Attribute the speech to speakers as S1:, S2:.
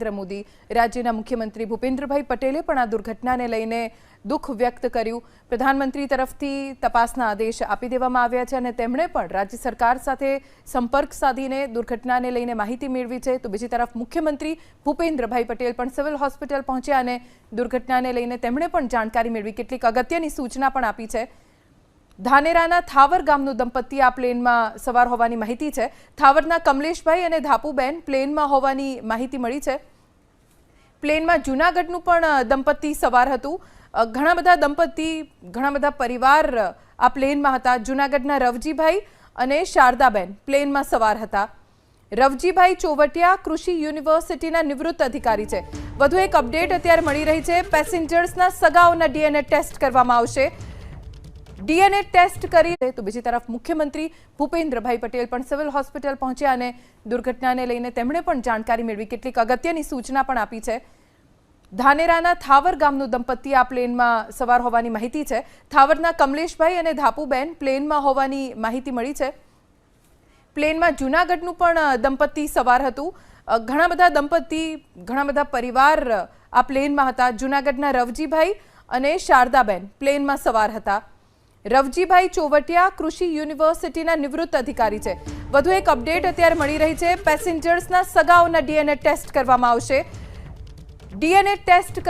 S1: નરેન્દ્ર મોદી, રાજ્યના મુખ્યમંત્રી ભૂપેન્દ્રભાઈ પટેલે પણ આ દુર્ઘટનાને લઈને દુઃખ વ્યક્ત કર્યું। પ્રધાનમંત્રી તરફથી તપાસના આદેશ આપી દેવામાં આવ્યા છે અને તેમણે પણ રાજ્ય સરકાર સાથે સંપર્ક સાધીને દુર્ઘટનાને લઈને માહિતી મેળવી છે। તો બીજી તરફ મુખ્યમંત્રી ભૂપેન્દ્રભાઈ પટેલ પણ સિવિલ હોસ્પિટલ પહોંચ્યા અને દુર્ઘટનાને લઈને તેમણે પણ જાણકારી મેળવી, કેટલીક અગત્યની સૂચના પણ આપી છે। ધાનેરાના થાવર ગામનું દંપતી આ પ્લેનમાં સવાર હોવાની માહિતી છે। થાવરના કમલેશભાઈ અને ધાપુબેન પ્લેનમાં હોવાની માહિતી મળી છે। પ્લેનમાં જૂનાગઢનું પણ દંપતી સવાર હતું। ઘણા બધા પરિવાર આ પ્લેનમાં હતા। જૂનાગઢના રવજીભાઈ અને શારદાબેન પ્લેનમાં સવાર હતા। રવજીભાઈ ચોવટિયા કૃષિ યુનિવર્સિટીના નિવૃત્ત અધિકારી છે। વધુ એક અપડેટ અત્યારે મળી રહી છે। પેસેન્જર્સના સગાઓના ડીએનએ ટેસ્ટ કરવામાં આવશે। ડીએનએ ટેસ્ટ કરી તો બીજી તરફ મુખ્યમંત્રી ભૂપેન્દ્રભાઈ પટેલ પણ સિવિલ હોસ્પિટલ પહોંચ્યા અને દુર્ઘટનાને લઈને તેમણે પણ જાણકારી મેળવી, કેટલીક અગત્યની સૂચના પણ આપી છે। ધાનેરાના થાવર ગામનું દંપતી આ પ્લેનમાં સવાર હોવાની માહિતી છે। થાવરના કમલેશભાઈ અને ધાપુબેન પ્લેનમાં હોવાની માહિતી મળી છે। પ્લેનમાં જૂનાગઢનું પણ દંપતી સવાર હતું। ઘણા બધા પરિવાર આ પ્લેનમાં હતા। જૂનાગઢના રવજીભાઈ અને શારદાબેન પ્લેનમાં સવાર હતા। રવજીભાઈ ચોવટિયા કૃષિ યુનિવર્સિટીના નિવૃત્ત અધિકારી છે। વધુ એક અપડેટ અત્યારે મળી રહી છે। પેસેન્જર્સના સગાઓના ડીએનએ ટેસ્ટ કરવામાં આવશે। DNA test